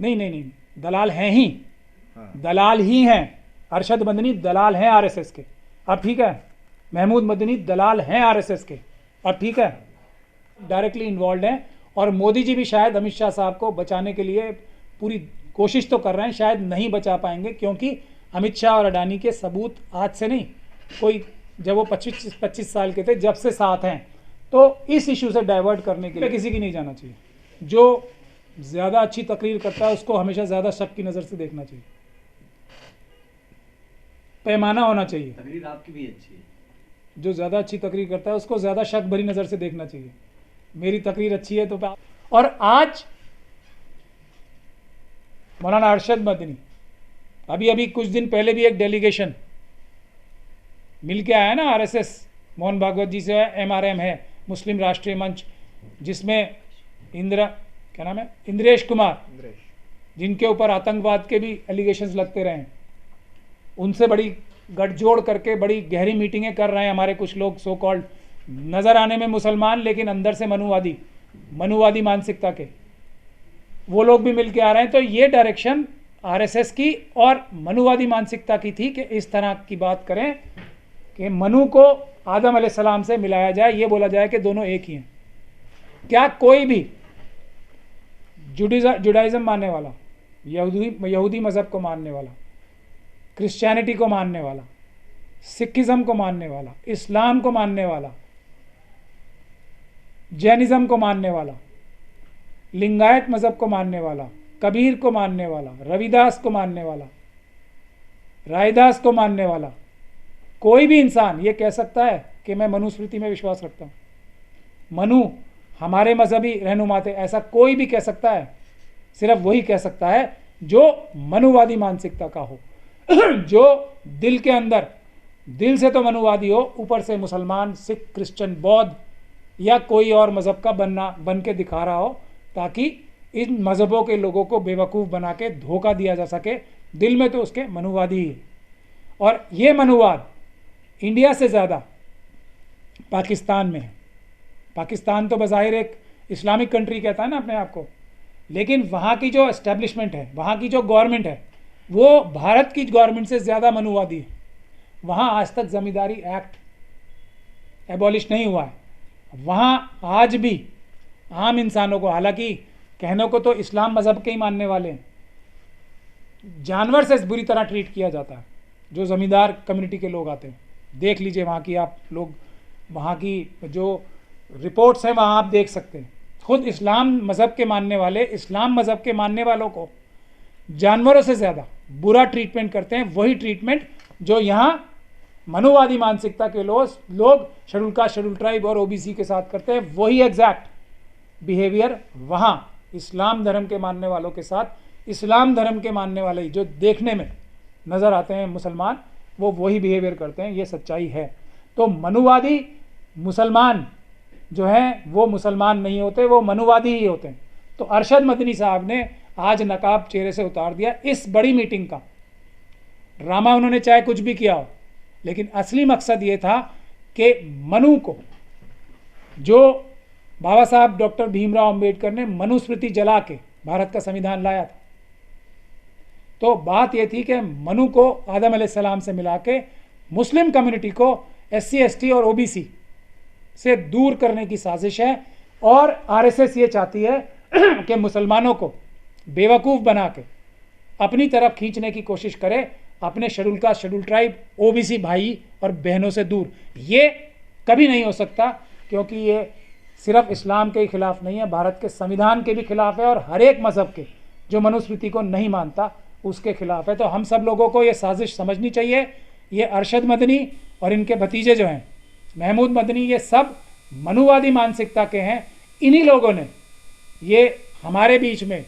नहीं नहीं नहीं, दलाल हैं ही, दलाल ही हैं। अरशद मदनी दलाल हैं आरएसएस के, अब ठीक है। महमूद मदनी दलाल हैं आरएसएस के, अब ठीक है। डायरेक्टली इन्वॉल्व हैं, और मोदी जी भी शायद अमित शाह साहब को बचाने के लिए पूरी कोशिश तो कर रहे हैं, शायद नहीं बचा पाएंगे, क्योंकि अमित शाह और अडानी के सबूत आज से नहीं, कोई जब वो 25 साल के थे जब से साथ हैं। तो इस इशू से डाइवर्ट करने के लिए किसी की नहीं जाना चाहिए। जो ज़्यादा अच्छी तकरीर करता है उसको हमेशा ज़्यादा शक की नज़र से देखना चाहिए, पैमाना होना चाहिए। तकरीर आपकी भी अच्छी है। जो ज़्यादा अच्छी तकरीर करता है उसको ज़्यादा शक भरी नज़र से देखना चाहिए। मेरी तकरीर अच्छी है तो और आज मौलाना अरशद मदनी अभी कुछ दिन पहले भी एक डेलीगेशन मिल के आया ना आरएसएस, मोहन भागवत जी से है, एमआरएम है, मुस्लिम राष्ट्रीय मंच, जिसमें क्या नाम है, इंद्रेश कुमार, जिनके ऊपर आतंकवाद के भी एलिगेशंस लगते रहे, उनसे बड़ी गठजोड़ करके बड़ी गहरी मीटिंगें कर रहे हैं हमारे कुछ लोग, सो कॉल्ड नज़र आने में मुसलमान लेकिन अंदर से मनुवादी मानसिकता के, वो लोग भी मिल के आ रहे हैं। तो ये डायरेक्शन आरएसएस की और मनुवादी मानसिकता की थी कि इस तरह की बात करें कि मनु को आदम अलैहिस्सलाम से मिलाया जाए, ये बोला जाए कि दोनों एक ही हैं। क्या कोई भी जुडाइज़म मानने वाला, यहूदी मज़हब को मानने वाला, क्रिश्चियनिटी को मानने वाला, सिखिज़म को मानने वाला, इस्लाम को मानने वाला, जैनिज़म को मानने वाला, लिंगायत मज़हब को मानने वाला, कबीर को मानने वाला, रविदास को मानने वाला, रायदास को मानने वाला, कोई भी इंसान ये कह सकता है कि मैं मनुस्मृति में विश्वास रखता हूँ, मनु हमारे मजहबी रहनुमा थे, ऐसा कोई भी कह सकता है? सिर्फ वही कह सकता है जो मनुवादी मानसिकता का हो, जो दिल के अंदर, दिल से तो मनुवादी हो, ऊपर से मुसलमान, सिख, क्रिश्चियन, बौद्ध या कोई और मज़हब का बन के दिखा रहा हो, ताकि इन मज़हबों के लोगों को बेवकूफ़ बना के धोखा दिया जा सके। दिल में तो उसके मनुवादी ही है, और ये मनुवाद इंडिया से ज़्यादा पाकिस्तान में है। पाकिस्तान तो बज़ाहिर एक इस्लामिक कंट्री कहता है ना अपने आप को, लेकिन वहाँ की जो एस्टेब्लिशमेंट है, वहाँ की जो गवर्नमेंट है, वो भारत की गवर्नमेंट से ज़्यादा मनुवादी है। वहाँ आज तक ज़मींदारी एक्ट एबॉलिश नहीं हुआ है। वहाँ आज भी आम इंसानों को, हालांकि कहने को तो इस्लाम मज़हब के ही मानने वाले हैं, जानवर से बुरी तरह ट्रीट किया जाता है। जो ज़मींदार कम्युनिटी के लोग आते हैं, देख लीजिए वहाँ की आप लोग, वहाँ की जो रिपोर्ट्स हैं वहाँ आप देख सकते हैं। खुद इस्लाम मज़हब के मानने वाले, इस्लाम मज़हब के मानने वालों को जानवरों से ज़्यादा बुरा ट्रीटमेंट करते हैं। वही ट्रीटमेंट जो यहाँ मनुवादी मानसिकता के लोग शेड्यूल कास्ट, शेड्यूल ट्राइब और ओबीसी के साथ करते हैं, वही एग्जैक्ट बिहेवियर वहाँ इस्लाम धर्म के मानने वालों के साथ, इस्लाम धर्म के मानने वाले जो देखने में नज़र आते हैं मुसलमान, वो वही बिहेवियर करते हैं। ये सच्चाई है। तो मनुवादी मुसलमान जो हैं वो मुसलमान नहीं होते, वो मनुवादी ही होते हैं। तो अरशद मदनी साहब ने आज नकाब चेहरे से उतार दिया। इस बड़ी मीटिंग का ड्रामा उन्होंने चाहे कुछ भी किया हो, लेकिन असली मकसद ये था कि मनु को, जो बाबा साहब डॉक्टर भीमराव अंबेडकर ने मनुस्मृति जला के भारत का संविधान लाया था, तो बात ये थी कि मनु को आदम अलैहिस्सलाम से मिला के मुस्लिम कम्युनिटी को SC ST और OBC से दूर करने की साजिश है। और आरएसएस ये चाहती है कि मुसलमानों को बेवकूफ़ बना के अपनी तरफ खींचने की कोशिश करे, अपने schedule caste, schedule tribe, OBC भाई और बहनों से दूर। ये कभी नहीं हो सकता, क्योंकि ये सिर्फ इस्लाम के खिलाफ नहीं है, भारत के संविधान के भी खिलाफ है, और हर एक मज़हब के जो मनुस्मृति को नहीं मानता उसके खिलाफ है। तो हम सब लोगों को ये साजिश समझनी चाहिए। ये अरशद मदनी और इनके भतीजे जो हैं महमूद मदनी, ये सब मनुवादी मानसिकता के हैं। इन्हीं लोगों ने ये हमारे बीच में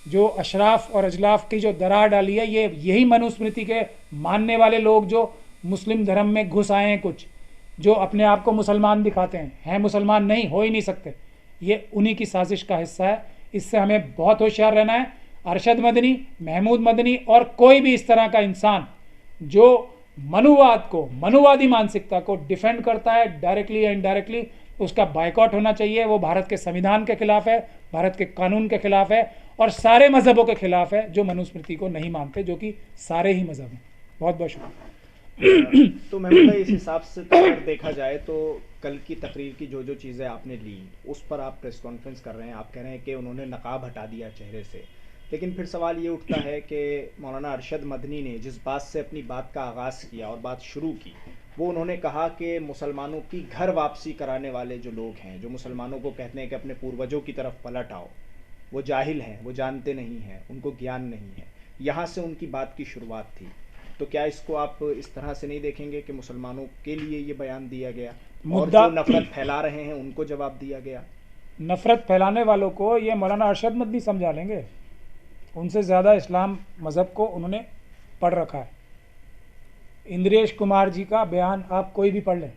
जो अशराफ और अजलाफ की जो दरार डाली है, ये यही मनुस्मृति के मानने वाले लोग जो मुस्लिम धर्म में घुस आए हैं, कुछ जो अपने आप को मुसलमान दिखाते हैं मुसलमान नहीं, हो ही नहीं सकते, ये उन्हीं की साजिश का हिस्सा है। इससे हमें बहुत होशियार रहना है। अरशद मदनी, महमूद मदनी और कोई भी इस तरह का इंसान जो मनुवाद को, मनुवादी मानसिकता को डिफेंड करता है डायरेक्टली या इनडायरेक्टली, उसका बायकॉट होना चाहिए। वो भारत के संविधान के खिलाफ है, भारत के कानून के खिलाफ है, और सारे मज़हबों के खिलाफ है जो मनुस्मृति को नहीं मानते, जो कि सारे ही मज़हब हैं। बहुत बहुत शुक्रिया। तो महमूद भाई, इस हिसाब से तो अगर देखा जाए तो कल की तकरीर की जो जो चीज़ें आपने ली उस पर आप प्रेस कॉन्फ्रेंस कर रहे हैं, आप कह रहे हैं कि उन्होंने नकाब हटा दिया चेहरे से, लेकिन फिर सवाल ये उठता है कि मौलाना अरशद मदनी ने जिस बात से अपनी बात का आगाज़ किया और बात शुरू की, वो उन्होंने कहा कि मुसलमानों की घर वापसी कराने वाले जो लोग हैं, जो मुसलमानों को कहते हैं कि अपने पूर्वजों की तरफ पलट आओ, वो जाहिल हैं, वो जानते नहीं हैं, उनको ज्ञान नहीं है। यहाँ से उनकी बात की शुरुआत थी। तो क्या इसको आप इस तरह से नहीं देखेंगे कि मुसलमानों के लिए ये बयान दिया गया और जो नफरत फैला रहे हैं उनको जवाब दिया गया? नफरत फैलाने वालों को ये मौलाना अरशद मदनी समझा लेंगे, उनसे ज़्यादा इस्लाम मज़हब को उन्होंने पढ़ रखा है। इंद्रेश कुमार जी का बयान आप कोई भी पढ़ लें,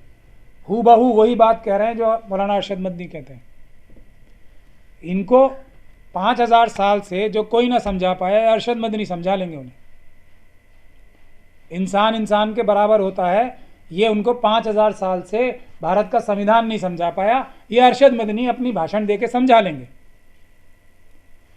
हूबहू वही बात कह रहे हैं जो मौलाना अरशद मदनी कहते हैं। इनको 5000 साल से जो कोई ना समझा पाया, अरशद मदनी समझा लेंगे उन्हें। इंसान इंसान के बराबर होता है, ये उनको 5000 साल से भारत का संविधान नहीं समझा पाया, ये अरशद मदनी अपनी भाषण देके समझा लेंगे।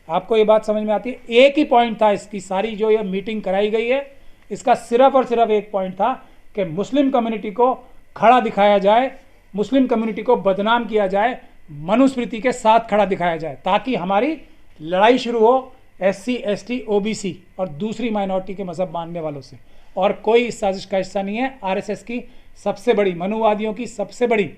आपको ये बात समझ में आती है? एक ही पॉइंट था इसकी सारी जो ये मीटिंग कराई गई है, इसका सिर्फ और सिर्फ एक पॉइंट था कि मुस्लिम कम्युनिटी को खड़ा दिखाया जाए, मुस्लिम कम्युनिटी को बदनाम किया जाए, मनुस्मृति के साथ खड़ा दिखाया जाए, ताकि हमारी लड़ाई शुरू हो SC ST OBC और दूसरी माइनॉरिटी के मजहब मानने वालों से। और कोई इस साजिश का हिस्सा नहीं है। RSS की सबसे बड़ी, मनुवादियों की सबसे बड़ी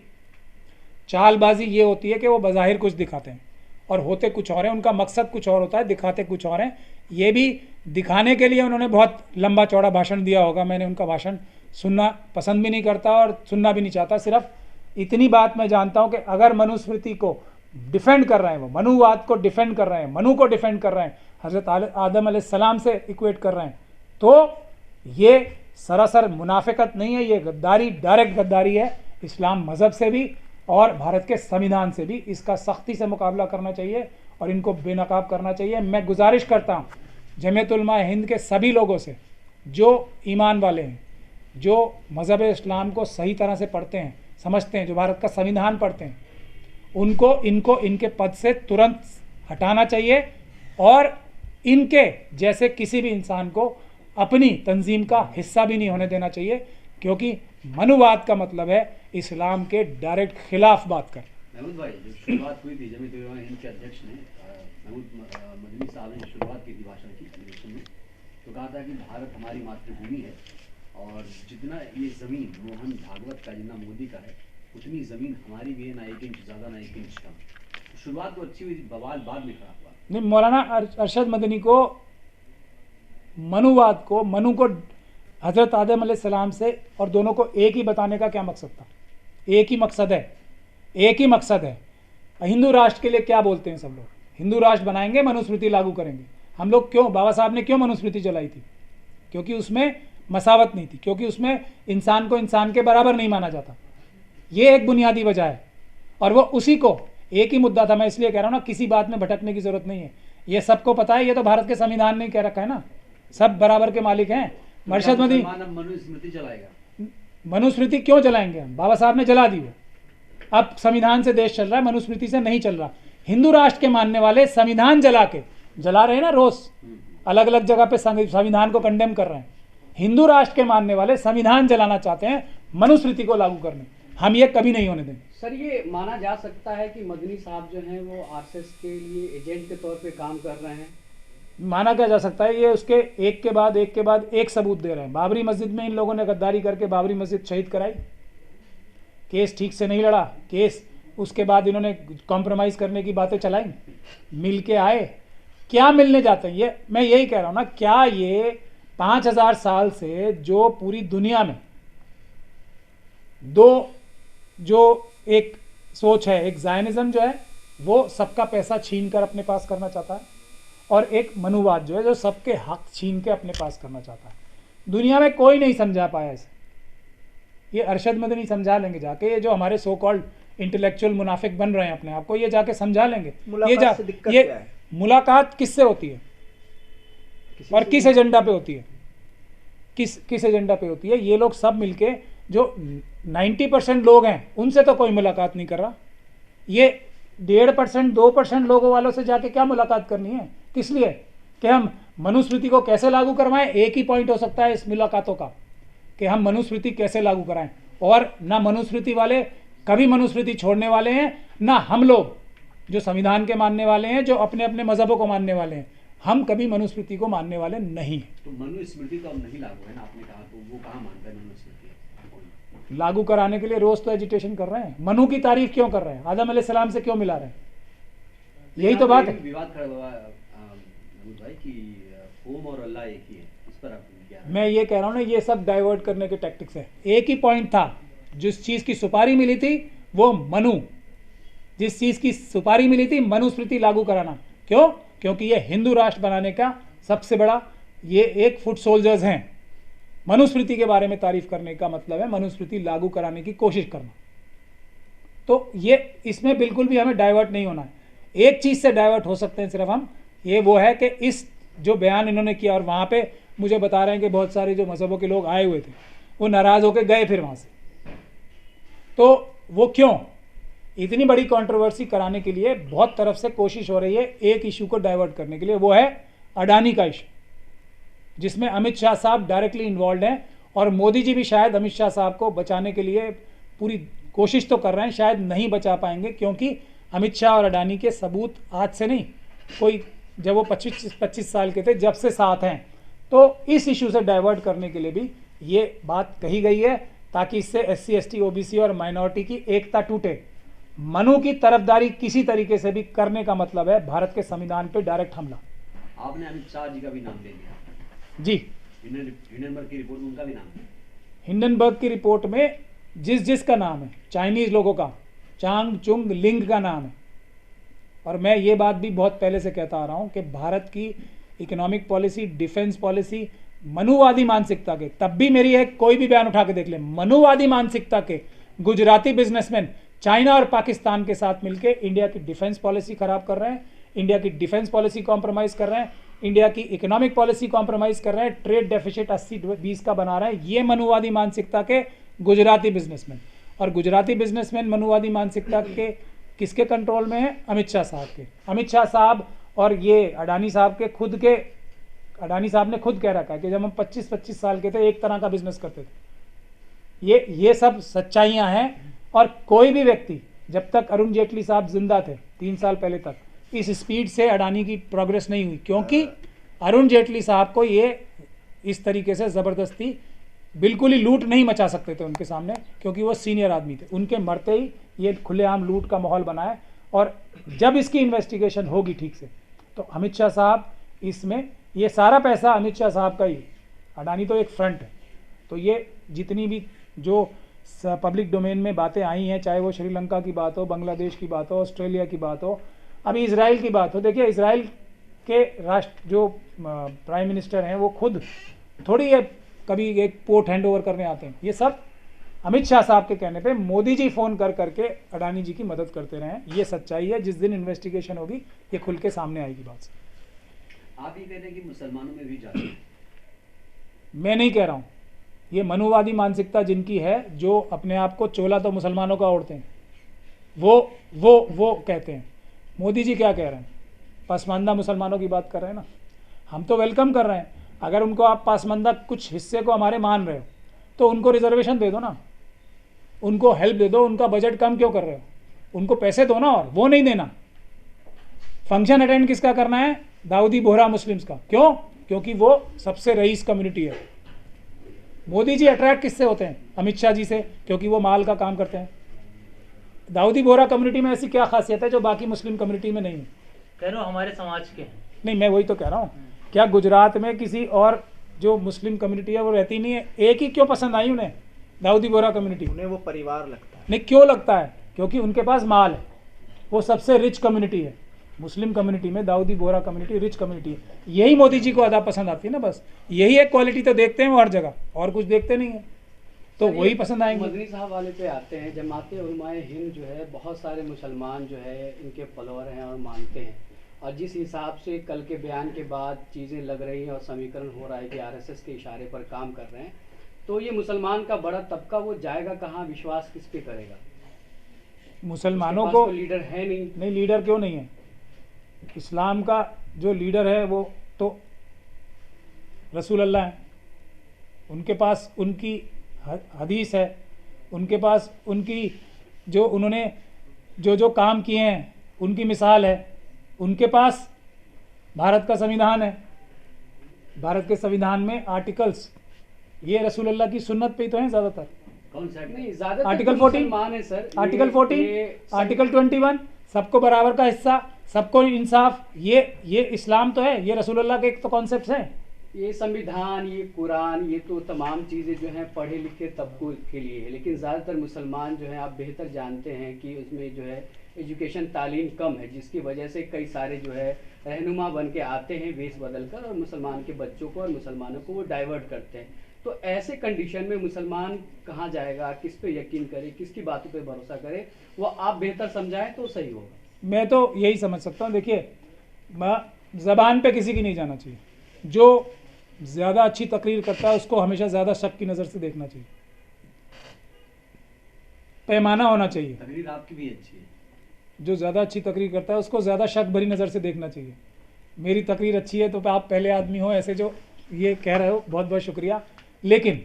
चालबाजी ये होती है कि वो बज़ाहिर कुछ दिखाते हैं और होते कुछ और हैं, उनका मकसद कुछ और होता है, दिखाते कुछ और हैं। ये भी दिखाने के लिए उन्होंने बहुत लंबा चौड़ा भाषण दिया होगा, मैंने उनका भाषण सुनना पसंद भी नहीं करता और सुनना भी नहीं चाहता। सिर्फ इतनी बात मैं जानता हूँ कि अगर मनुस्मृति को डिफेंड कर रहे हैं, वो मनुवाद को डिफेंड कर रहे हैं, मनु को डिफेंड कर रहे हैं, हज़रत आदम अलैहिस्सलाम से इक्वेट कर रहे हैं, तो ये सरासर मुनाफिकत नहीं है, ये गद्दारी, डायरेक्ट गद्दारी है इस्लाम मज़हब से भी और भारत के संविधान से भी। इसका सख्ती से मुकाबला करना चाहिए और इनको बेनकाब करना चाहिए। मैं गुजारिश करता हूँ जमीयत उलमा हिंद के सभी लोगों से, जो ईमान वाले हैं, जो मज़हब इस्लाम को सही तरह से पढ़ते हैं, समझते हैं, जो भारत का संविधान पढ़ते हैं, इनको इनके पद से तुरंत हटाना चाहिए और इनके जैसे किसी भी इंसान को अपनी तंजीम का हिस्सा भी नहीं होने देना चाहिए, क्योंकि मनुवाद का मतलब है इस्लाम के डायरेक्ट खिलाफ बात कर। महमूद भाई, जो शुरुआत हुई थी जमीयत उलमा हिंद के अध्यक्ष ने, महमूद मदनी साहब ने शुरुआत की थी भाषण की में, तो कहा था कि भारत हमारी मातृभूमि है और जितना ये ज़मीन मोहन भागवत का, जितना मोदी का है, उतनी ज़मीन हमारी भी है, ना 1 इंच ज़्यादा ना 1 इंच कम। शुरुआत तो अच्छी हुई थी, बवाल बाद में खड़ा हुआ। नहीं, मौलाना अरशद मदनी को मनुवाद को, मनु को हज़रत आदम अलैहिस्सलाम से और दोनों को एक ही बताने का क्या मकसद था? एक ही मकसद है, एक ही मकसद है। हिंदू राष्ट्र के लिए क्या बोलते हैं सब लोग? हिंदू राष्ट्र बनाएंगे, मनुस्मृति लागू करेंगे। हम लोग क्यों, बाबा साहब ने क्यों मनुस्मृति चलाई थी? क्योंकि उसमें मसावत नहीं थी, क्योंकि उसमें इंसान को इंसान के बराबर नहीं माना जाता। ये एक बुनियादी वजह है और वो उसी को, एक ही मुद्दा था। मैं इसलिए कह रहा हूँ ना, किसी बात में भटकने की जरूरत नहीं है, ये सबको पता है। ये तो भारत के संविधान ने कह रखा है ना, सब बराबर के मालिक हैं। अरशद मदनी मनुस्मृति चलाएगा। मनुस्मृति क्यों जलाएंगे हम? बाबा साहब ने जला दी वो। अब संविधान से देश चल रहा है, मनुस्मृति से नहीं चल रहा। हिंदू राष्ट्र के मानने वाले संविधान जला रहे हैं ना, रोज अलग अलग जगह पे संविधान को कंडेम कर रहे हैं। हिंदू राष्ट्र के मानने वाले संविधान जलाना चाहते हैं मनुस्मृति को लागू करने। हम ये कभी नहीं होने देंगे। सर, ये माना जा सकता है कि मदनी साहब जो हैं वो RSS के लिए एजेंट के तौर पे काम कर रहे हैं? माना क्या जा सकता है? ये उसके एक के बाद एक सबूत दे रहे हैं। बाबरी मस्जिद में इन लोगों ने गद्दारी करके बाबरी मस्जिद शहीद कराई, केस ठीक से नहीं लड़ा केस, उसके बाद इन्होंने कॉम्प्रोमाइज़ करने की बातें चलाई, मिल के आए। क्या मिलने जाते हैं? ये मैं यही कह रहा हूँ ना, क्या ये 5000 साल से जो पूरी दुनिया में दो जो एक सोच है, एक ज़ायनिज़्म जो है वो सबका पैसा छीन कर अपने पास करना चाहता है, और एक मनुवाद जो है जो सबके हक छीन के अपने पास करना चाहता है। दुनिया में कोई नहीं समझा पाया इसे। ये अरशद मदनी समझा लेंगे जाके। ये जो हमारे सो कॉल्ड इंटेलेक्चुअल मुनाफिक बन रहे हैं अपने आप को, ये जाके समझा लेंगे। ये मुलाकात किससे होती है और किस एजेंडा पे होती है? किस एजेंडा पे होती है? ये लोग सब मिलके, जो 90% लोग हैं, उनसे तो कोई मुलाकात नहीं कर रहा। ये 1.5% 2% लोगों वालों से जाके क्या मुलाकात करनी है? किस लिए? कि हम मनुस्मृति को कैसे लागू करवाएं। एक ही पॉइंट हो सकता है इस मुलाकातों का कि हम मनुस्मृति कैसे लागू कराएं। और ना मनुस्मृति वाले कभी मनुस्मृति छोड़ने वाले हैं, ना हम लोग जो संविधान के मानने वाले हैं, जो अपने अपने मजहबों को मानने वाले हैं, हम कभी मनुस्मृति को मानने वाले नहीं हैं। तो मनुस्मृति तो अब नहीं लागू है ना, आपने कहा, तो वो कहाँ मानता है मनुस्मृति? लागू कराने के लिए रोज तो एजिटेशन कर रहे हैं। मनु की तारीफ क्यों कर रहे हैं? आदम अलैहिस्सलाम से क्यों मिला रहे हैं? यही तो बात है। विवाद खड़ा हुआ महमूद भाई कि ओम और अल्लाह एक ही है, इस पर आप क्या? मैं ये कह रहा हूँ ना, ये सब डाइवर्ट करने के टैक्टिक्स है। एक ही पॉइंट था, जिस चीज की सुपारी मिली थी वो मनु, जिस चीज की सुपारी मिली थी मनुस्मृति लागू कराना। क्यों? क्योंकि ये हिंदू राष्ट्र बनाने का सबसे बड़ा ये एक फुट सोल्जर्स हैं। मनुस्मृति के बारे में तारीफ करने का मतलब है मनुस्मृति लागू कराने की कोशिश करना। तो ये इसमें बिल्कुल भी हमें डाइवर्ट नहीं होना है। एक चीज से डाइवर्ट हो सकते हैं सिर्फ हम, ये वो है कि इस जो बयान इन्होंने किया, और वहां पे मुझे बता रहे हैं कि बहुत सारे जो मजहबों के लोग आए हुए थे वो नाराज होकर गए फिर वहां से। तो वो क्यों? इतनी बड़ी कंट्रोवर्सी कराने के लिए बहुत तरफ से कोशिश हो रही है एक इशू को डाइवर्ट करने के लिए, वो है अडानी का इशू, जिसमें अमित शाह साहब डायरेक्टली इन्वॉल्व हैं। और मोदी जी भी शायद अमित शाह साहब को बचाने के लिए पूरी कोशिश तो कर रहे हैं, शायद नहीं बचा पाएंगे, क्योंकि अमित शाह और अडानी के सबूत आज से नहीं, कोई जब वो 25 साल के थे जब से साथ हैं। तो इस इशू से डाइवर्ट करने के लिए भी ये बात कही गई है, ताकि इससे SC ST OBC और माइनॉरिटी की एकता टूटे। मनु की तरफदारी किसी तरीके से भी करने का मतलब है भारत के संविधान पे डायरेक्ट हमला। आपने अमित शाह जी का भी नाम ले लिया जी, हिंडनबर्ग की रिपोर्ट में उनका भी नाम है। हिंडनबर्ग की रिपोर्ट में जिस का नाम है, चाइनीज लोगों का, चांग चुंग लिंग का नाम है। और मैं ये बात भी बहुत पहले से कहता आ रहा हूं कि भारत की इकोनॉमिक पॉलिसी, डिफेंस पॉलिसी मनुवादी मानसिकता के, तब भी मेरी एक कोई भी बयान उठा के देख ले, मनुवादी मानसिकता के गुजराती बिजनेसमैन चाइना और पाकिस्तान के साथ मिलकर इंडिया की डिफेंस पॉलिसी खराब कर रहे हैं, इंडिया की डिफेंस पॉलिसी कॉम्प्रोमाइज कर रहे हैं, इंडिया की इकोनॉमिक पॉलिसी कॉम्प्रोमाइज कर रहे हैं, ट्रेड डेफिसिट 80-20 का बना रहे हैं। ये मनुवादी मानसिकता के गुजराती बिजनेसमैन। और गुजराती बिजनेसमैन मनुवादी मानसिकता के किसके कंट्रोल में है? अमित शाह साहब के। अमित शाह साहब और ये अडानी साहब के खुद के, अडानी साहब ने खुद कह रखा है कि जब हम 25-25 साल के थे एक तरह का बिजनेस करते थे। ये सब सच्चाइयां हैं। और कोई भी व्यक्ति, जब तक अरुण जेटली साहब जिंदा थे 3 साल पहले तक, इस स्पीड से अडानी की प्रोग्रेस नहीं हुई, क्योंकि अरुण जेटली साहब को ये इस तरीके से ज़बरदस्ती बिल्कुल ही लूट नहीं मचा सकते थे उनके सामने, क्योंकि वो सीनियर आदमी थे। उनके मरते ही ये खुलेआम लूट का माहौल बना है। और जब इसकी इन्वेस्टिगेशन होगी ठीक से, तो अमित शाह साहब इसमें, ये सारा पैसा अमित शाह साहब का ही, अडानी तो एक फ्रंट है। तो ये जितनी भी जो पब्लिक डोमेन में बातें आई हैं, चाहे वो श्रीलंका की बात हो, बांग्लादेश की बात हो, ऑस्ट्रेलिया की बात हो, अभी इसराइल की बात हो, देखिए इसराइल के राष्ट्र जो प्राइम मिनिस्टर हैं वो खुद थोड़ी ये कभी एक पोर्ट हैंड ओवर करने आते हैं। ये सब अमित शाह साहब के कहने पे मोदी जी फ़ोन कर करके अडानी जी की मदद करते रहे हैं। ये सच्चाई है। जिस दिन इन्वेस्टिगेशन होगी ये खुल के सामने आएगी बात। आप ये कहते हैं कि मुसलमानों में भी जाति है? मैं नहीं कह रहा हूँ, ये मनुवादी मानसिकता जिनकी है, जो अपने आप को चोला तो मुसलमानों का ओढ़ते हैं, वो कहते हैं। मोदी जी क्या कह रहे हैं? पसमानदा मुसलमानों की बात कर रहे हैं ना। हम तो वेलकम कर रहे हैं। अगर उनको आप पसमानदा कुछ हिस्से को हमारे मान रहे हो तो उनको रिजर्वेशन दे दो ना, उनको हेल्प दे दो। उनका बजट कम क्यों कर रहे हो? उनको पैसे दो ना। और वो नहीं देना। फंक्शन अटेंड किसका करना है? दाऊदी बोहरा मुस्लिम्स का। क्यों? क्योंकि वो सबसे रईस कम्युनिटी है। मोदी जी अट्रैक्ट किससे होते हैं? अमित शाह जी से, क्योंकि वो माल का काम करते हैं। दाऊदी बोहरा कम्युनिटी में ऐसी क्या खासियत है जो बाकी मुस्लिम कम्युनिटी में नहीं है? कह रहे हो हमारे समाज के। नहीं, मैं वही तो कह रहा हूँ। क्या गुजरात में किसी और जो मुस्लिम कम्युनिटी है वो रहती नहीं है? एक ही क्यों पसंद आई उन्हें? दाऊदी बोहरा कम्युनिटी। उन्हें वो परिवार लगता है। नहीं, क्यों लगता है? क्योंकि उनके पास माल है। वो सबसे रिच कम्युनिटी है। मुस्लिम कम्युनिटी में Dawoodi Bohra community rich community है। यही मोदी जी को अदा पसंद आती है ना। बस यही एक क्वालिटी तो देखते हैं वो हर जगह, और कुछ देखते नहीं है, तो वही पसंद आएंगे। मदनी साहब वाले पे आते हैं। जमात उलमाए हिंद जो है, बहुत सारे मुसलमान जो है इनके फॉलोअर हैं और मानते हैं। और जिस हिसाब से कल के बयान के बाद चीज़ें लग रही हैं और समीकरण हो रहा है कि आरएसएस के इशारे पर काम कर रहे हैं, तो ये मुसलमान का बड़ा तबका वो जाएगा कहाँ? विश्वास किस पे करेगा? मुसलमानों उसके पास को तो लीडर है नहीं। लीडर क्यों नहीं है? इस्लाम का जो लीडर है वो तो रसूल अल्लाह हैं, उनके पास उनकी हदीस है, उनके पास उनकी जो उन्होंने जो काम किए हैं उनकी मिसाल है, उनके पास भारत का संविधान है, भारत के संविधान में आर्टिकल्स ये रसूल अल्लाह की सुन्नत पे ही तो हैं ज़्यादातर। कौन सा नहीं, ज्यादातर आर्टिकल जो 14, मुसलमान है सर, आर्टिकल 14, आर्टिकल 21, सबको बराबर का हिस्सा, सबको इंसाफ, ये इस्लाम तो है, ये रसूल अल्लाह के एक तो कॉन्सेप्ट हैं। ये संविधान, ये कुरान, ये तो तमाम चीज़ें जो हैं पढ़े लिखे तबकों के लिए है, लेकिन ज़्यादातर मुसलमान जो हैं आप बेहतर जानते हैं कि उसमें जो है एजुकेशन तालीम कम है, जिसकी वजह से कई सारे जो है रहनुमा बन के आते हैं वेश बदल कर और मुसलमान के बच्चों को और मुसलमानों को वो डाइवर्ट करते हैं। तो ऐसे कंडीशन में मुसलमान कहाँ जाएगा, किस पे यकीन करे, किसकी बातों पे भरोसा करे, वो आप बेहतर समझाएं तो सही होगा। मैं तो यही समझ सकता हूँ। देखिए, ज़बान पे किसी की नहीं जाना चाहिए, जो ज़्यादा अच्छी तकरीर करता है उसको हमेशा ज़्यादा शक की नज़र से देखना चाहिए, पैमाना होना चाहिए। तकरीर आपकी भी अच्छी है, जो ज़्यादा अच्छी तकरीर करता है उसको ज़्यादा शक भरी नज़र से देखना चाहिए। मेरी तकरीर अच्छी है तो आप पहले आदमी हो ऐसे जो ये कह रहे हो, बहुत बहुत शुक्रिया, लेकिन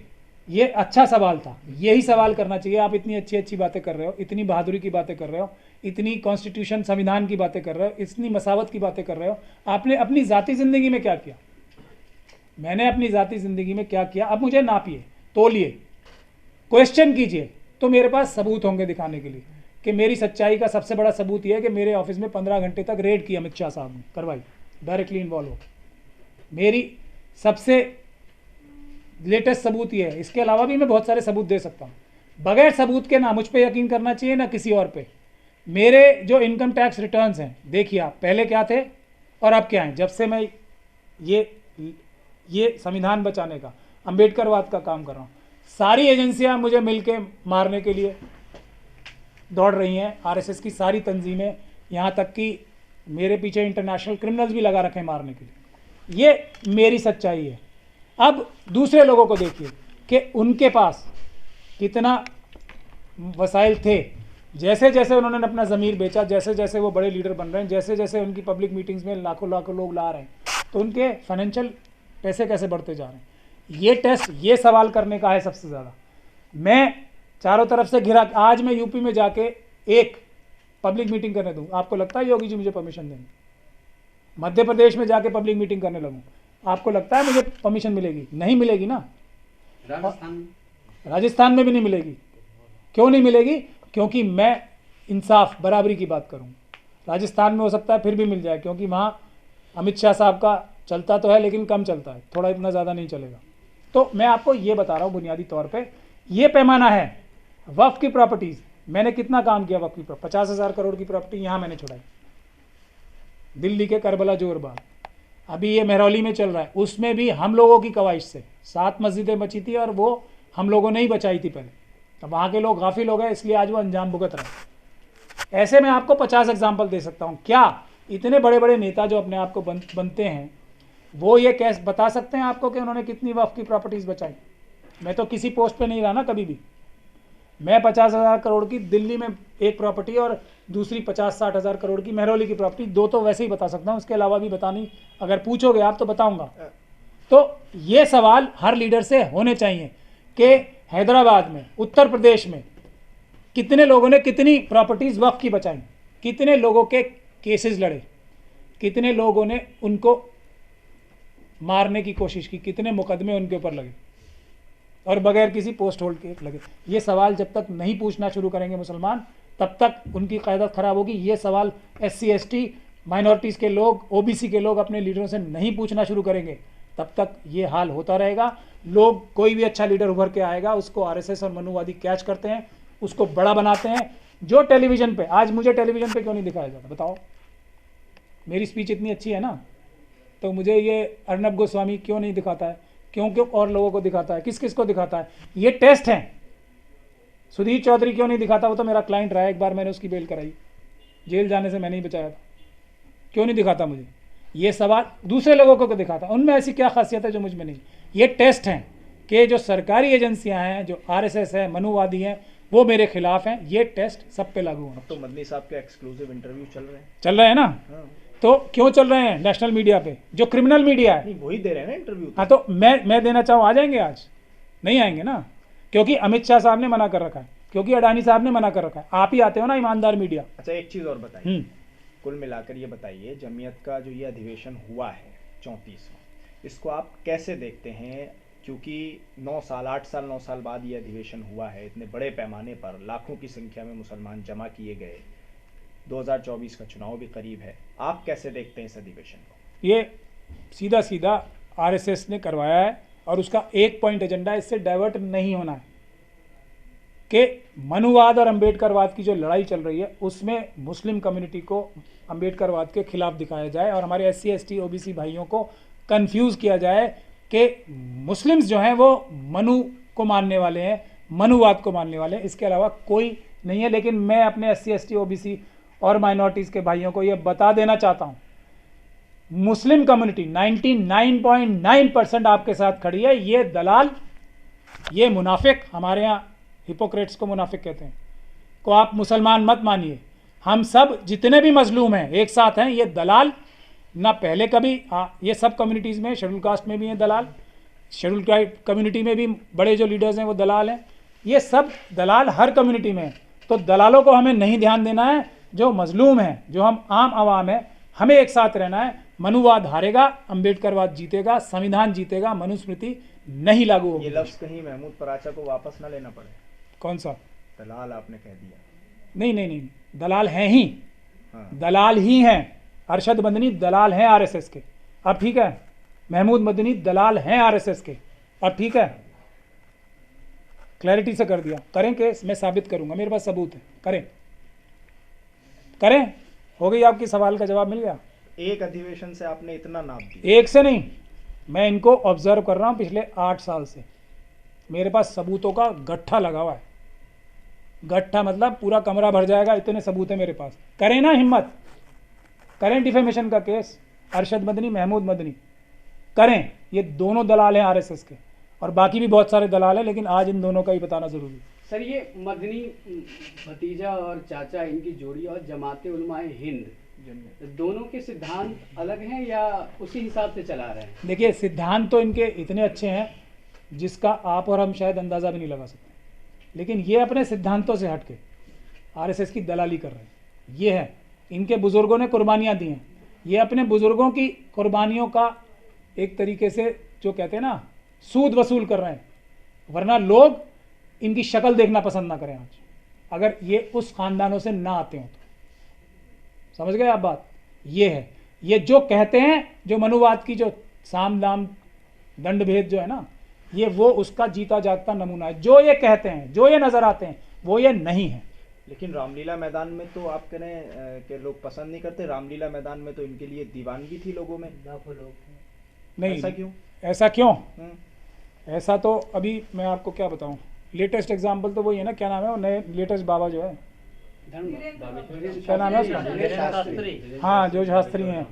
ये अच्छा सवाल था, यही सवाल करना चाहिए। आप इतनी अच्छी अच्छी बातें कर रहे हो, इतनी बहादुरी की बातें कर रहे हो, इतनी कॉन्स्टिट्यूशन संविधान की बातें कर रहे हो, इतनी मसावत की बातें कर रहे हो, आपने अपनी ज़ाती ज़िंदगी में क्या किया? मैंने अपनी ज़ाती ज़िंदगी में क्या किया? अब मुझे नापिए, तोलिए, क्वेश्चन कीजिए, तो मेरे पास सबूत होंगे दिखाने के लिए कि मेरी सच्चाई का सबसे बड़ा सबूत यह है कि मेरे ऑफिस में 15 घंटे तक रेड की अमित शाह साहब ने करवाई, डायरेक्टली इन्वॉल्व हो। मेरी सबसे लेटेस्ट सबूत ये है। इसके अलावा भी मैं बहुत सारे सबूत दे सकता हूँ। बगैर सबूत के ना मुझ पे यकीन करना चाहिए ना किसी और पे। मेरे जो इनकम टैक्स रिटर्न्स हैं, देखिए आप पहले क्या थे और अब क्या हैं। जब से मैं ये संविधान बचाने का, अम्बेडकरवाद का काम कर रहा हूँ, सारी एजेंसियां मुझे मिलके मारने के लिए दौड़ रही हैं। आरएसएस की सारी तंजीमें, यहाँ तक कि मेरे पीछे इंटरनेशनल क्रिमिनल्स भी लगा रखे हैं मारने के लिए। ये मेरी सच्चाई है। अब दूसरे लोगों को देखिए कि उनके पास कितना वसाइल थे। जैसे जैसे उन्होंने अपना ज़मीर बेचा, जैसे जैसे वो बड़े लीडर बन रहे हैं, जैसे जैसे उनकी पब्लिक मीटिंग्स में लाखों लाखों लोग ला रहे हैं, तो उनके फाइनेंशियल पैसे कैसे बढ़ते जा रहे हैं। ये टेस्ट, ये सवाल करने का है सबसे ज़्यादा। मैं चारों तरफ से घिरा, आज मैं यूपी में जाके एक पब्लिक मीटिंग करने दूँ, आपको लगता है योगी जी मुझे परमिशन देंगे? मध्य प्रदेश में जाके पब्लिक मीटिंग करने लगूँ, आपको लगता है मुझे परमिशन मिलेगी? नहीं मिलेगी ना। राजस्थान में भी नहीं मिलेगी। क्यों नहीं मिलेगी? क्योंकि मैं इंसाफ, बराबरी की बात करूँ। राजस्थान में हो सकता है फिर भी मिल जाए, क्योंकि वहाँ अमित शाह साहब का चलता तो है लेकिन कम चलता है, थोड़ा, इतना ज़्यादा नहीं चलेगा। तो मैं आपको ये बता रहा हूँ बुनियादी तौर पे ये पैमाना है। वक्फ की प्रॉपर्टीज़, मैंने कितना काम किया वक्फ की 50,000 करोड़ की प्रॉपर्टी यहाँ मैंने छुड़ाई, दिल्ली के करबला जोरबाग। अभी ये महरौली में चल रहा है, उसमें भी हम लोगों की कवाइश से 7 मस्जिदें बची थी और वो हम लोगों ने ही बचाई थी पहले। अब वहाँ के लोग गाफिल हो गए, इसलिए आज वो अंजाम भुगत रहे हैं। ऐसे मैं आपको 50 एग्जाम्पल दे सकता हूँ। क्या इतने बड़े बड़े नेता जो अपने आप को बनते हैं, वो ये कैसे बता सकते हैं आपको कि उन्होंने कितनी वक्फ की प्रॉपर्टीज़ बचाई? मैं तो किसी पोस्ट पे नहीं रहा ना कभी भी। मैं 50,000 करोड़ की दिल्ली में एक प्रॉपर्टी और दूसरी 50-60 हज़ार करोड़ की महरौली की प्रॉपर्टी, 2 तो वैसे ही बता सकता हूँ, उसके अलावा भी बतानी अगर पूछोगे आप तो बताऊँगा। तो ये सवाल हर लीडर से होने चाहिए कि हैदराबाद में, उत्तर प्रदेश में कितने लोगों ने कितनी प्रॉपर्टीज़ वक्फ की बचाई, कितने लोगों के केसेस लड़े, कितने लोगों ने उनको मारने की कोशिश की, कितने मुकदमे उनके ऊपर लगे और बगैर किसी पोस्ट होल्ड के लगे। ये सवाल जब तक नहीं पूछना शुरू करेंगे मुसलमान, तब तक उनकी क़यादत ख़राब होगी। ये सवाल SC ST माइनॉरिटीज़ के लोग, OBC के लोग अपने लीडरों से नहीं पूछना शुरू करेंगे, तब तक ये हाल होता रहेगा। लोग, कोई भी अच्छा लीडर उभर के आएगा, उसको RSS और मनुवादी कैच करते हैं, उसको बड़ा बनाते हैं। जो टेलीविज़न पे, आज मुझे टेलीविज़न पे क्यों नहीं दिखाया जाता बताओ? मेरी स्पीच इतनी अच्छी है ना, तो मुझे ये अर्नब गोस्वामी क्यों नहीं दिखाता है? क्यों क्यों और लोगों को दिखाता है? किस किस को दिखाता है? ये टेस्ट हैं। सुधीर चौधरी क्यों नहीं दिखाता? वो तो मेरा क्लाइंट रहा है, एक बार मैंने उसकी बेल कराई, जेल जाने से मैंने ही बचाया था। क्यों नहीं दिखाता मुझे? ये सवाल दूसरे लोगों को दिखाता, उनमें ऐसी क्या खासियत है जो मुझ में नहीं? ये टेस्ट हैं कि जो सरकारी एजेंसियां हैं, जो RSS है, मनुवादी हैं, वो मेरे खिलाफ हैं। ये टेस्ट सब पे लागू होना। तो मदनी साहब के एक्सक्लूसिव इंटरव्यू चल रहे हैं? चल रहे हैं ना? हाँ। तो क्यों चल रहे हैं नेशनल मीडिया पे, जो क्रिमिनल मीडिया है? नहीं, वही दे रहे हैं ना इंटरव्यू। हाँ, तो मैं देना चाहूँ, आ जाएंगे आज? नहीं आएंगे ना, क्योंकि अमित शाह साहब ने मना कर रखा है, क्योंकि अडानी साहब ने मना कर रखा है। आप ही आते हो ना ईमानदार मीडिया। अच्छा, एक चीज़ और बताइए, हम्म। कुल मिलाकर ये बताइए, जमीयत का जो ये अधिवेशन हुआ है 34वां, इसको आप कैसे देखते हैं? क्योंकि 9 साल 8 साल 9 साल बाद ये अधिवेशन हुआ है, इतने बड़े पैमाने पर लाखों की संख्या में मुसलमान जमा किए गए, 2024 का चुनाव भी करीब है, आप कैसे देखते हैं इस अधिवेशन को? ये सीधा सीधा आरएसएस ने करवाया है और उसका एक पॉइंट एजेंडा, इससे डाइवर्ट नहीं होना है कि मनुवाद और अंबेडकरवाद की जो लड़ाई चल रही है उसमें मुस्लिम कम्युनिटी को अंबेडकरवाद के खिलाफ दिखाया जाए और हमारे SC ST OBC भाइयों को कंफ्यूज किया जाए कि मुस्लिम्स जो हैं वो मनु को मानने वाले हैं, मनुवाद को मानने वाले हैं, इसके अलावा कोई नहीं है। लेकिन मैं अपने SC ST OBC और माइनॉरिटीज़ के भाइयों को ये बता देना चाहता हूँ, मुस्लिम कम्युनिटी 99.9% आपके साथ खड़ी है। ये दलाल, ये मुनाफिक, हमारे यहाँ हिपोक्रेट्स को मुनाफिक कहते हैं, को आप मुसलमान मत मानिए। हम सब जितने भी मजलूम हैं एक साथ हैं। ये दलाल ना पहले कभी, ये सब कम्युनिटीज़ में, शेड्यूल कास्ट में भी हैं दलाल, शेड्यूल ट्राइब कम्युनिटी में भी बड़े जो लीडर्स हैं वो दलाल हैं। ये सब दलाल हर कम्युनिटी में हैं। तो दलालों को हमें नहीं ध्यान देना है, जो मजलूम हैं, जो हम आम आवाम हैं, हमें एक साथ रहना है। मनुवाद हारेगा, अंबेडकरवाद जीतेगा, संविधान जीतेगा, मनुस्मृति नहीं लागू होगी। ये लफ्ज़ कहीं महमूद पराचा को वापस ना लेना पड़े। कौन सा दलाल आपने कह दिया? नहीं नहीं नहीं, दलाल हैं ही, हाँ। दलाल ही हैं। अरशद मदनी दलाल हैं आरएसएस के, अब ठीक है। महमूद मदनी दलाल हैं आरएसएस के, अब ठीक है। क्लैरिटी से कर दिया। करें केस, मैं साबित करूंगा, मेरे पास सबूत है। करें करें, हो गई आपकी सवाल का जवाब मिल गया। एक अधिवेशन से आपने इतना नाप दिया? एक से नहीं, मैं इनको ऑब्जर्व कर रहा हूं पिछले 8 साल से। मेरे पास सबूतों का गट्ठा लगा हुआ है। गट्ठा मतलब पूरा कमरा भर जाएगा, इतने सबूत है मेरे पास। करें ना हिम्मत, करें डिफेमेशन का केस, अरशद मदनी, महमूद मदनी करें। ये दोनों दलाल हैं आरएसएस के, और बाकी भी बहुत सारे दलाल हैं, लेकिन आज इन दोनों का ही बताना जरूरी है। सर, ये मदनी भतीजा और चाचा, इनकी जोड़ी और जमाते उलमाए हिंद, दोनों के सिद्धांत अलग हैं या उसी हिसाब से चला रहे हैं? देखिए, सिद्धांत तो इनके इतने अच्छे हैं जिसका आप और हम शायद अंदाज़ा भी नहीं लगा सकते, लेकिन ये अपने सिद्धांतों से हट के आरएसएस की दलाली कर रहे हैं। ये है, इनके बुज़ुर्गों ने कुर्बानियाँ दी हैं, ये अपने बुज़ुर्गों की कुर्बानियों का एक तरीके से जो कहते हैं ना सूद वसूल कर रहे हैं, वरना लोग इनकी शक्ल देखना पसंद ना करें आज, अगर ये उस ख़ानदानों से ना आते हों तो। समझ गए आप बात? ये है, ये जो कहते हैं, जो मनुवाद की जो साम दाम दंड भेद जो है ना, ये वो उसका जीता जागता नमूना है। जो ये कहते हैं, जो ये नज़र आते हैं, वो ये नहीं है। लेकिन रामलीला मैदान में तो आप कह रहे हैं कि लोग पसंद नहीं करते। रामलीला मैदान में तो इनके लिए दीवानगी थी लोगों में, लाखों लोग। नहीं, ऐसा क्यों? ऐसा क्यों? हम्म। ऐसा तो अभी मैं आपको क्या बताऊं, लेटेस्ट एग्जांपल तो वही है ना, क्या नाम है वो नए लेटेस्ट बाबा जो है, क्या नाम है उसका? शास्त्री। हाँ, जो शास्त्री हैं,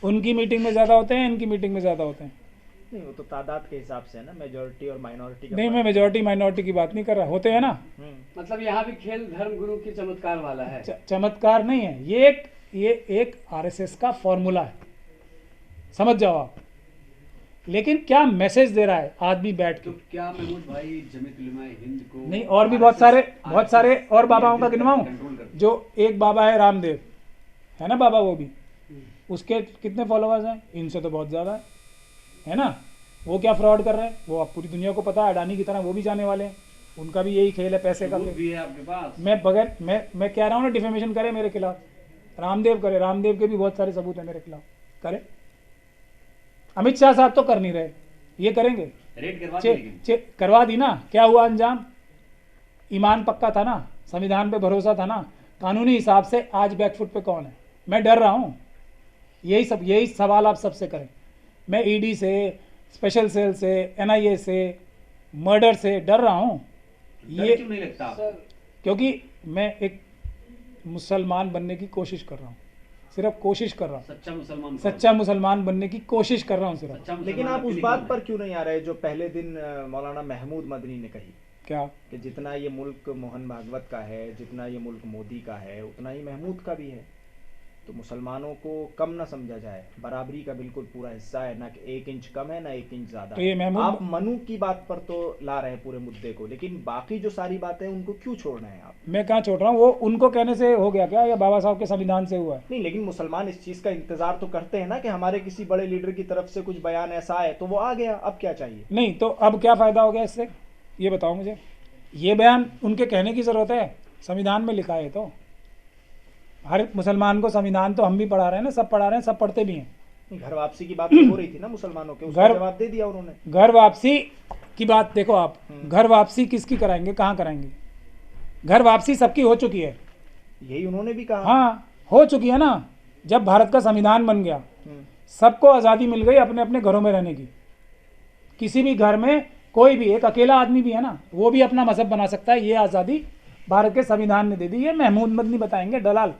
उनकी मीटिंग में ज़्यादा होते हैं, इनकी मीटिंग में ज़्यादा होते हैं। नहीं, वो तो तादाद के हिसाब से है ना, मेजॉरिटी और माइनॉरिटी का नहीं, मैं फर्क। मेजॉरिटी माइनॉरिटी की बात नहीं कर रहा, होते हैं ना। मतलब यहाँ भी खेल धर्म गुरु के चमत्कार वाला है। चमत्कार नहीं है, ये एक आरएसएस का फॉर्मूला है, समझ जाओ आप। लेकिन क्या मैसेज दे रहा है आदमी बैठ के? तो क्या महमूद भाई जमीयत उलमा हिंद को नहीं, और भी बहुत सारे और बाबाओं का गिनवाऊं। जो एक बाबा है रामदेव, है ना बाबा, वो भी, उसके कितने फॉलोअर्स हैं? इनसे तो बहुत ज़्यादा है ना। वो क्या फ्रॉड कर रहे हैं, वो अब पूरी दुनिया को पता है, अडानी की तरह वो भी जाने वाले हैं। उनका भी यही खेल है, पैसे का सबूत खेल। भी है आपके पास। मैं कह रहा हूँ ना, डिफेमेशन करे मेरे खिलाफ, रामदेव करे, रामदेव के भी बहुत सारे सबूत हैं मेरे खिलाफ, करे। अमित शाह साहब तो कर नहीं रहे, ये करेंगे। रेड करवा दी लेकिन। करवा दी ना, क्या हुआ अंजाम? ईमान पक्का था ना, संविधान पे भरोसा था ना, कानूनी हिसाब से आज बैकफुट पे कौन है? मैं डर रहा हूँ। यही सवाल आप सबसे करें। मैं ईडी से, स्पेशल सेल से, एनआईए से, मर्डर से डर रहा हूँ। डर क्यों नहीं लगता आपको? क्योंकि मैं एक मुसलमान बनने की कोशिश कर रहा हूँ, सिर्फ कोशिश कर रहा हूँ, सच्चा मुसलमान बनने की कोशिश कर रहा हूँ सिर्फ। लेकिन आप उस बात पर क्यों नहीं आ रहे जो पहले दिन मौलाना महमूद मदनी ने कही, क्या? कि जितना ये मुल्क मोहन भागवत का है, जितना ये मुल्क मोदी का है, उतना ही महमूद का भी है। तो मुसलमानों को कम ना समझा जाए, बराबरी का बिल्कुल पूरा हिस्सा है, ना कि 1 इंच कम है ना 1 इंच ज्यादा। तो ये महमूद आप मनु की बात पर तो ला रहे हैं पूरे मुद्दे को, लेकिन बाकी जो सारी बातें हैं उनको क्यों छोड़ रहे हैं आप? मैं कहाँ छोड़ रहा हूँ, वो उनको कहने से हो गया क्या, या बाबा साहब के संविधान से हुआ है? नहीं, लेकिन मुसलमान इस चीज का इंतजार तो करते हैं ना कि हमारे किसी बड़े लीडर की तरफ से कुछ बयान ऐसा आए, तो वो आ गया, अब क्या चाहिए? नहीं तो अब क्या फ़ायदा हो गया इससे, ये बताओ मुझे। ये बयान उनके कहने की ज़रूरत है, संविधान में लिखा है। तो हर मुसलमान को संविधान तो हम भी पढ़ा रहे हैं ना, सब पढ़ा रहे हैं, सब पढ़ते भी हैं। घर वापसी की बात तो हो रही थी ना मुसलमानों के, उसका घर- जवाब दे दिया उन्होंने। घर वापसी की बात देखो आप, घर वापसी किसकी कराएंगे, कहाँ कराएंगे? घर वापसी सबकी हो चुकी है। यही उन्होंने भी कहा। हाँ, हो चुकी है ना। जब भारत का संविधान बन गया, हम्म, सबको आज़ादी मिल गई अपने अपने घरों में रहने की। किसी भी घर में कोई भी, एक अकेला आदमी भी है ना, वो भी अपना मजहब बना सकता है। ये आज़ादी भारत के संविधान ने दे दी। ये महमूद मदनी बताएंगे, दलाल,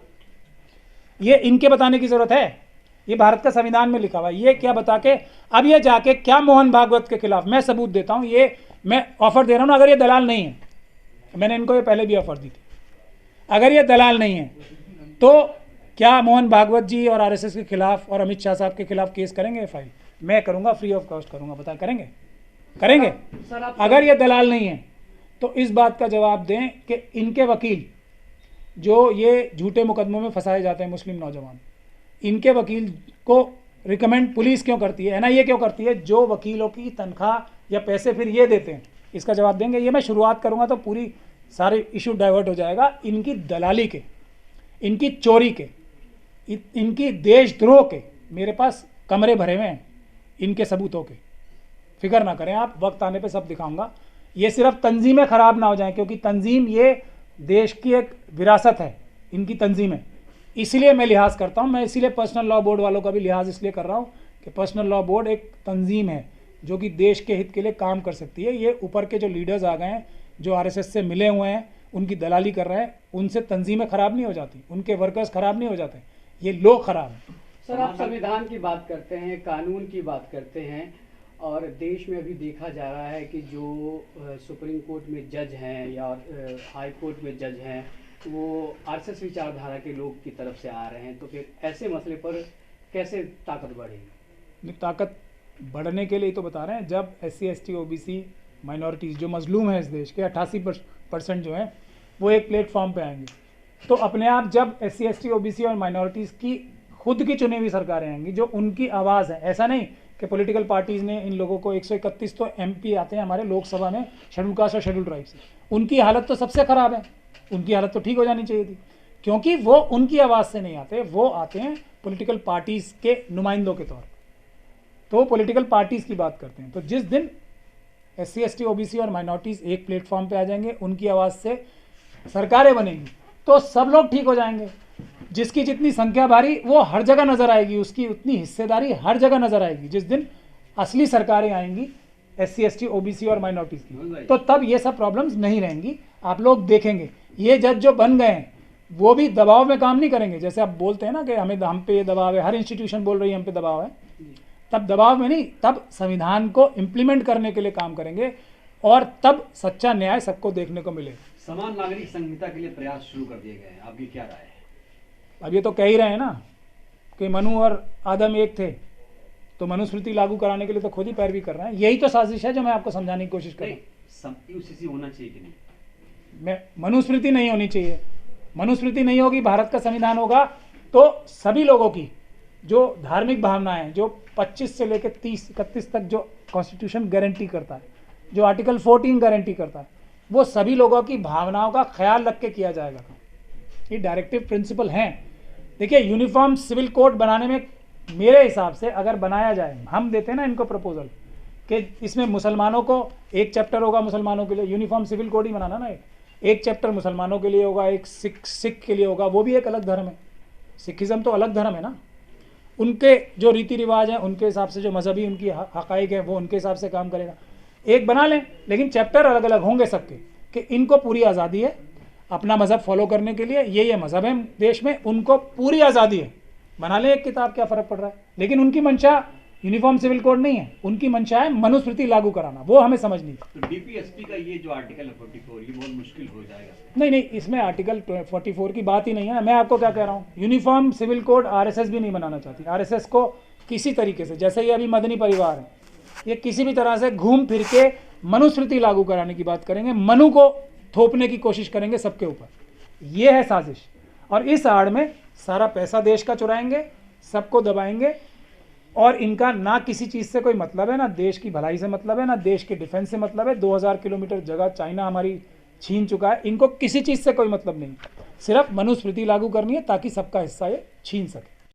ये इनके बताने की ज़रूरत है। ये भारत का संविधान में लिखा हुआ है। ये क्या बता के, अब ये जाके क्या मोहन भागवत के खिलाफ, मैं सबूत देता हूँ, ये मैं ऑफर दे रहा हूँ ना। अगर ये दलाल नहीं है, मैंने इनको ये पहले भी ऑफर दी थी, अगर ये दलाल नहीं है तो क्या मोहन भागवत जी और आरएसएस के खिलाफ और अमित शाह साहब के खिलाफ केस करेंगे? फाइल मैं करूंगा, फ्री ऑफ कॉस्ट करूंगा। बता, करेंगे? करेंगे? सर आप अगर ये दलाल नहीं है तो इस बात का जवाब दें कि इनके वकील, जो ये झूठे मुकदमों में फंसाए जाते हैं मुस्लिम नौजवान, इनके वकील को रिकमेंड पुलिस क्यों करती है, एनआईए क्यों करती है? जो वकीलों की तनख्वाह या पैसे फिर ये देते हैं, इसका जवाब देंगे। ये मैं शुरुआत करूंगा तो पूरी सारे इशू डाइवर्ट हो जाएगा। इनकी दलाली के, इनकी चोरी के, इनकी देशद्रोह के मेरे पास कमरे भरे हुए हैं, इनके सबूतों के। फिक्र ना करें आप, वक्त आने पे सब दिखाऊंगा। ये सिर्फ तंजीमें ख़राब ना हो जाएं, क्योंकि तंजीम ये देश की एक विरासत है, इनकी तंजीम है। इसलिए मैं लिहाज करता हूँ। मैं इसीलिए पर्सनल लॉ बोर्ड वालों का भी लिहाज इसलिए कर रहा हूँ कि पर्सनल लॉ बोर्ड एक तंजीम है जो कि देश के हित के लिए काम कर सकती है। ये ऊपर के जो लीडर्स आ गए हैं, जो आरएसएस से मिले हुए हैं, उनकी दलाली कर रहे हैं, उनसे तंजीमें ख़राब नहीं हो जाती, उनके वर्कर्स ख़राब नहीं हो जाते, ये लोग ख़राब हैं। सर आप संविधान की बात करते हैं, कानून की बात करते हैं, और देश में अभी देखा जा रहा है कि जो सुप्रीम कोर्ट में जज हैं या हाई कोर्ट में जज हैं, वो आरएसएस विचारधारा के लोग की तरफ से आ रहे हैं। तो फिर ऐसे मसले पर कैसे ताकत बढ़ेगी? ताकत बढ़ने के लिए तो बता रहे हैं, जब SC ST OBC माइनॉरिटीज़ जो मजलूम है इस देश के 88% जो हैं, वो एक प्लेटफॉर्म पे आएंगे, तो अपने आप जब SC ST OBC और माइनॉरिटीज़ की खुद की चुनी हुई सरकारें आएंगी जो उनकी आवाज़ है, ऐसा नहीं कि पॉलिटिकल पार्टीज़ ने इन लोगों को 131 तो MP आते हैं हमारे लोकसभा में शेड्यूल कास्ट और शेड्यूल ट्राइब से, उनकी हालत तो सबसे ख़राब है, उनकी हालत तो ठीक हो जानी चाहिए थी, क्योंकि वो उनकी आवाज़ से नहीं आते, वो आते हैं पॉलिटिकल पार्टीज़ के नुमाइंदों के तौर पर, तो वो पॉलिटिकल पार्टीज़ की बात करते हैं। तो जिस दिन SC ST OBC और माइनॉरिटीज़ एक प्लेटफॉर्म पे आ जाएंगे, उनकी आवाज़ से सरकारें बनेंगी, तो सब लोग ठीक हो जाएंगे। जिसकी जितनी संख्या भारी वो हर जगह नज़र आएगी, उसकी उतनी हिस्सेदारी हर जगह नज़र आएगी। जिस दिन असली सरकारें आएंगी SC ST OBC और माइनॉरिटीज़ की, तो तब ये सब प्रॉब्लम्स नहीं रहेंगी। आप लोग देखेंगे ये जज जो बन गए हैं वो भी दबाव में काम नहीं करेंगे। जैसे आप बोलते हैं ना कि हम पे ये दबाव है, हर इंस्टीट्यूशन बोल रही है हम पे दबाव है, तब दबाव में नहीं, तब संविधान को इम्प्लीमेंट करने के लिए काम करेंगे और तब सच्चा न्याय सबको देखने को मिलेगा। समान नागरिक संहिता के लिए प्रयास शुरू कर दिए गए हैं, आपकी क्या राय है? अब ये तो कह ही रहे हैं ना कि मनु और आदम एक थे, तो मनुस्मृति लागू कराने के लिए तो खुद ही पैरवी कर रहे हैं। यही तो साजिश है जो मैं आपको समझाने की कोशिश कर रहा हूँ। UCC होना चाहिए कि नहीं? मैं मनुस्मृति नहीं होनी चाहिए, मनुस्मृति नहीं होगी, भारत का संविधान होगा तो सभी लोगों की जो धार्मिक भावनाएं, जो 25 से लेकर 30-31 तक जो कॉन्स्टिट्यूशन गारंटी करता है, जो आर्टिकल 14 गारंटी करता है, वो सभी लोगों की भावनाओं का ख्याल रख के किया जाएगा। ये डायरेक्टिव प्रिंसिपल हैं। देखिए, यूनिफॉर्म सिविल कोड बनाने में मेरे हिसाब से अगर बनाया जाए, हम देते हैं ना इनको प्रपोजल कि इसमें मुसलमानों को एक चैप्टर होगा, मुसलमानों के लिए यूनिफॉर्म सिविल कोड ही बनाना ना, एक चैप्टर मुसलमानों के लिए होगा, एक सिख के लिए होगा, वो भी एक अलग धर्म है, सिखिज़म तो अलग धर्म है ना, उनके जो रीति रिवाज हैं, उनके हिसाब से जो मजहबी उनकी हक़ाइक़ है वो उनके हिसाब से काम करेगा। एक बना लें, लेकिन चैप्टर अलग अलग होंगे सबके, कि इनको पूरी आज़ादी है अपना मज़हब फॉलो करने के लिए, ये मज़हब है देश में, उनको पूरी आज़ादी है, बना लें एक किताब, क्या फ़र्क पड़ रहा है। लेकिन उनकी मंशा यूनिफॉर्म सिविल कोड नहीं है, उनकी मंशा है मनुस्मृति लागू कराना, वो हमें समझनी थी। तो डीपीएसपी का ये जो आर्टिकल है 44 ये बहुत मुश्किल हो जाएगा। नहीं नहीं, इसमें आर्टिकल 44 की बात ही नहीं है ना। मैं आपको क्या कह रहा हूँ, यूनिफॉर्म सिविल कोड आरएसएस भी नहीं बनाना चाहती। आरएसएस को किसी तरीके से, जैसे ये अभी मदनी परिवार है, ये किसी भी तरह से घूम फिर के मनुस्मृति लागू कराने की बात करेंगे, मनु को थोपने की कोशिश करेंगे सबके ऊपर। ये है साजिश, और इस आड़ में सारा पैसा देश का चुराएंगे, सबको दबाएंगे, और इनका ना किसी चीज़ से कोई मतलब है, ना देश की भलाई से मतलब है, ना देश के डिफेंस से मतलब है। 2000 किलोमीटर जगह चाइना हमारी छीन चुका है, इनको किसी चीज़ से कोई मतलब नहीं, सिर्फ मनुस्मृति लागू करनी है ताकि सबका हिस्सा ये छीन सके।